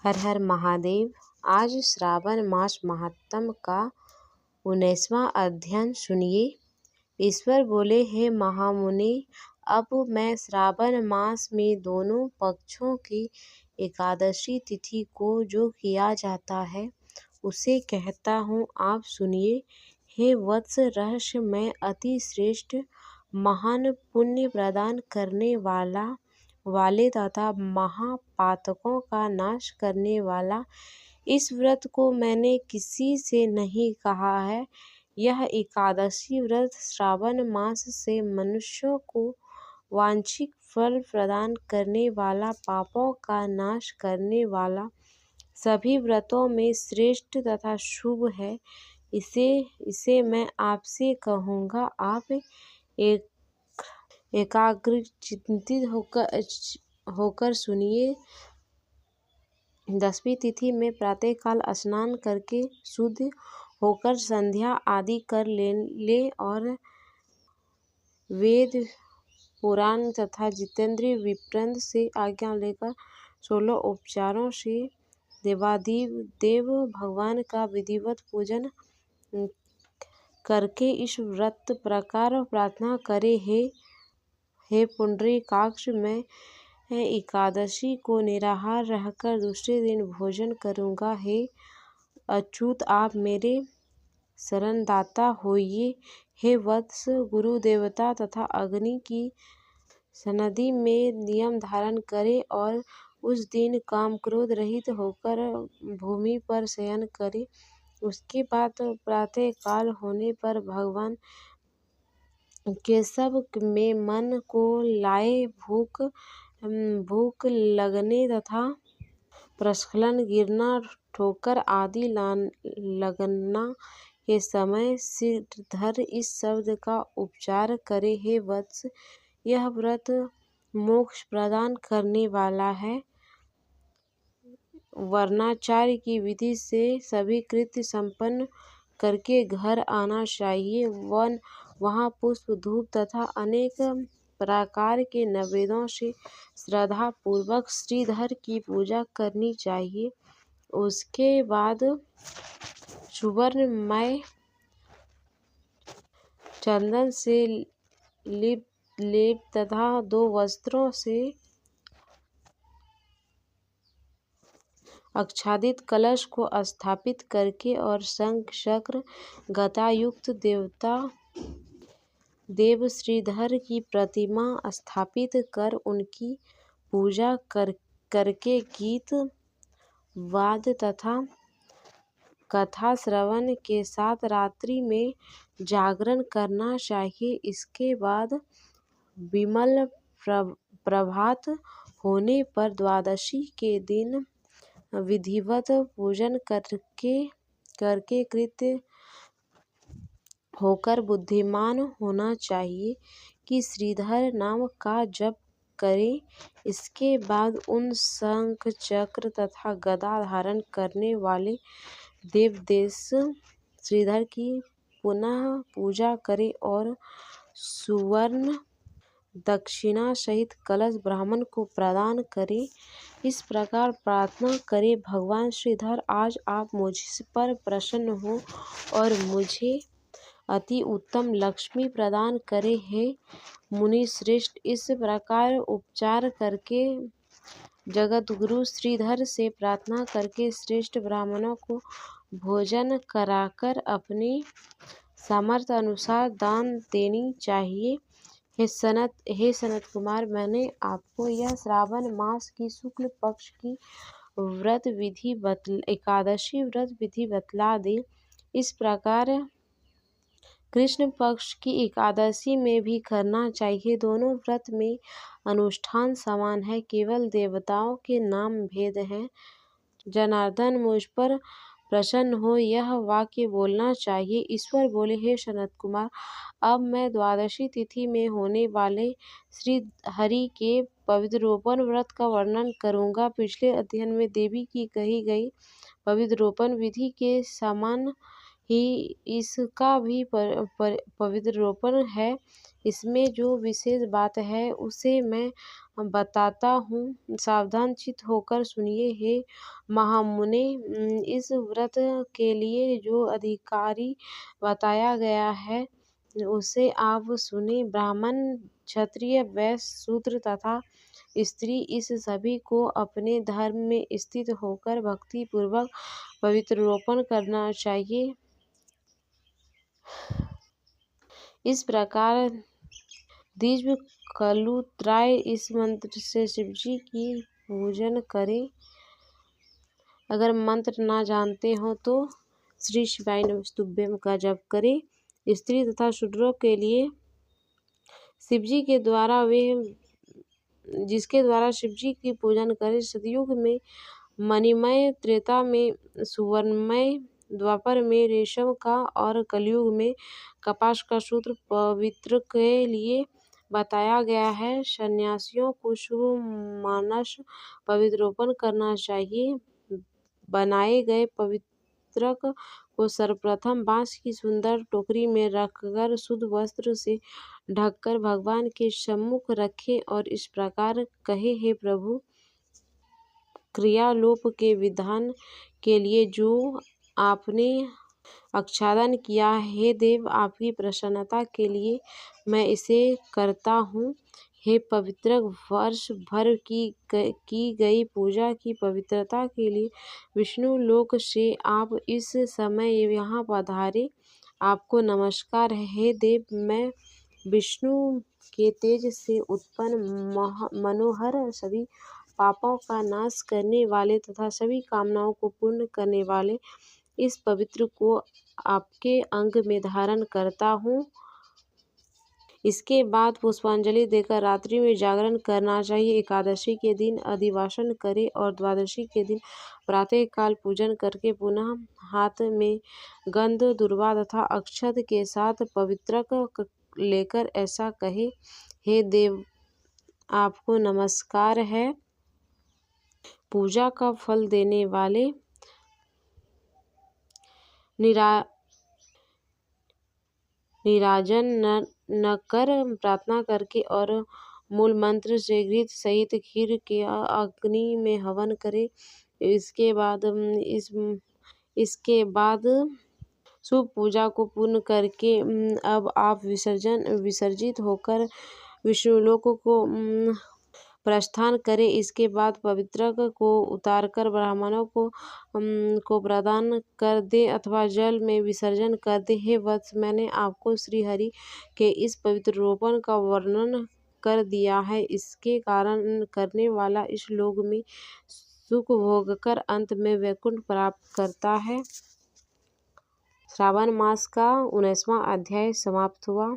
हर हर महादेव। आज श्रावण मास महात्म का 19वां अध्ययन सुनिए। ईश्वर बोले, हे महामुनि, अब मैं श्रावण मास में दोनों पक्षों की एकादशी तिथि को जो किया जाता है उसे कहता हूँ, आप सुनिए। हे वत्स, रहस्य में अति श्रेष्ठ महान पुण्य प्रदान करने वाले तथा महापातकों का नाश करने वाला इस व्रत को मैंने किसी से नहीं कहा है। यह एकादशी व्रत श्रावण मास से मनुष्यों को वांछित फल प्रदान करने वाला, पापों का नाश करने वाला, सभी व्रतों में श्रेष्ठ तथा शुभ है। इसे मैं आपसे कहूँगा, आप एकाग्रचित्त होकर सुनिए। 10वीं तिथि में प्रातःकाल स्नान करके शुद्ध होकर संध्या आदि कर ले और वेद पुराण तथा जितेंद्रिय विप्रंद से आज्ञा लेकर 16 उपचारों से देवाधिदेव भगवान का विधिवत पूजन करके इस व्रत प्रकार प्रार्थना करे, हे पुंडरीकाक्ष, मैं एकादशी को निराहार रहकर दूसरे दिन भोजन करूँगा। हे अच्युत, आप मेरे शरणदाता होइए। हे वत्स, गुरु देवता तथा अग्नि की सन्निधि में नियम धारण करे और उस दिन काम क्रोध रहित होकर भूमि पर शयन करे। उसके बाद प्रातः काल होने पर भगवान केशव में मन को लाए। भूख लगने तथा प्रस्खलन, गिरना, ठोकर आदि लगना के समय श्रीधर इस शब्द का उच्चार करे। हे वत्स, यह व्रत मोक्ष प्रदान करने वाला है। वर्णाचार्य की विधि से सभी कृत्य संपन्न करके घर आना चाहिए। वहाँ पुष्प, धूप तथा अनेक प्रकार के नैवेद्यों से श्रद्धा पूर्वक श्रीधर की पूजा करनी चाहिए। उसके बाद सुवर्णमय चंदन से लेप तथा 2 वस्त्रों से आच्छादित कलश को स्थापित करके और शंख चक्र गदा युक्त देव श्रीधर की प्रतिमा स्थापित कर उनकी पूजा करके गीत वाद्य तथा कथा श्रवण के साथ रात्रि में जागरण करना चाहिए। इसके बाद विमल प्रभात होने पर द्वादशी के दिन विधिवत पूजन करके कृत्य होकर बुद्धिमान होना चाहिए कि श्रीधर नाम का जप करें। इसके बाद उन शंख चक्र तथा गदा धारण करने वाले देवदेश श्रीधर की पुनः पूजा करें और सुवर्ण दक्षिणा सहित कलश ब्राह्मण को प्रदान करें। इस प्रकार प्रार्थना करें, भगवान श्रीधर, आज आप मुझ पर प्रसन्न हो और मुझे अति उत्तम लक्ष्मी प्रदान करे। हे मुनि श्रेष्ठ, इस प्रकार उपचार करके जगतगुरु श्रीधर से प्रार्थना करके श्रेष्ठ ब्राह्मणों को भोजन कराकर अपने सामर्थ्य अनुसार दान देनी चाहिए। हे सनत कुमार, मैंने आपको यह श्रावण मास की शुक्ल पक्ष की एकादशी व्रत विधि बतला दी। इस प्रकार कृष्ण पक्ष की एकादशी में भी करना चाहिए। दोनों व्रत में अनुष्ठान समान है, केवल देवताओं के नाम भेद हैं। जनार्दन, मुझ पर प्रसन्न हो, यह वाक्य बोलना चाहिए। ईश्वर बोले, हे सनत कुमार, अब मैं द्वादशी तिथि में होने वाले श्री हरि के पवित्रोपण व्रत का वर्णन करूँगा। पिछले अध्ययन में देवी की कही गई पवित्रोपण विधि के समान ही इसका भी पवित्रोपण है। इसमें जो विशेष बात है उसे मैं बताता हूँ, सावधान चित्त होकर सुनिए हे महामुने। इस व्रत के लिए जो अधिकारी बताया गया है उसे आप सुने। ब्राह्मण, क्षत्रिय, वैश्य, शूद्र तथा स्त्री, इस सभी को अपने धर्म में स्थित होकर भक्ति पूर्वक पवित्रोपण करना चाहिए। इस प्रकार दिव्य कलुत्राय इस मंत्र से शिवजी की पूजन करें। अगर मंत्र ना जानते हो तो श्री शिवाय नमस्तुभ्यम का जप करें। स्त्री तथा शूद्रों के लिए शिवजी के द्वारा जिसके द्वारा शिवजी की पूजन करें। सतयुग में मणिमय, त्रेता में सुवर्णमय, द्वापर में रेशम का और कलयुग में कपास का सूत्र पवित्र के लिए बताया गया है। सन्यासियों को शुभ मानस पवित्रोपण करना चाहिए। बनाए गए पवित्रक को सर्वप्रथम बांस की सुंदर टोकरी में रखकर शुद्ध वस्त्र से ढककर भगवान के सम्मुख रखें और इस प्रकार कहे, हे प्रभु, क्रियालोप के विधान के लिए जो आपने आच्छादन किया, हे देव, आपकी प्रसन्नता के लिए मैं इसे करता हूँ। हे पवित्रक, वर्ष भर की गई पूजा की पवित्रता के लिए विष्णु लोक से आप इस समय यहाँ पधारे, आपको नमस्कार है। हे देव, मैं विष्णु के तेज से उत्पन्न मनोहर, सभी पापों का नाश करने वाले तथा सभी कामनाओं को पूर्ण करने वाले इस पवित्र को आपके अंग में धारण करता हूँ। इसके बाद पुष्पांजलि देकर रात्रि में जागरण करना चाहिए। एकादशी के दिन अधिवासन करें और द्वादशी के दिन प्रातः काल पूजन करके पुनः हाथ में गंध, दूर्वा तथा अक्षत के साथ पवित्रक लेकर ऐसा कहे, हे देव, आपको नमस्कार है। पूजा का फल देने वाले निराजन न कर प्रार्थना करके और मूल मंत्र से घृत सहित खीर के अग्नि में हवन करें। इसके बाद शुभ पूजा को पूर्ण करके अब आप विसर्जित होकर विष्णुलोक को प्रस्थान करें। इसके बाद पवित्रक को उतारकर ब्राह्मणों को प्रदान कर दे अथवा जल में विसर्जन कर दे। हे वत्स, मैंने आपको श्री हरि के इस पवित्र रोपण का वर्णन कर दिया है। इसके कारण करने वाला इस लोक में सुख भोगकर अंत में वैकुंठ प्राप्त करता है। श्रावण मास का 19वां अध्याय समाप्त हुआ।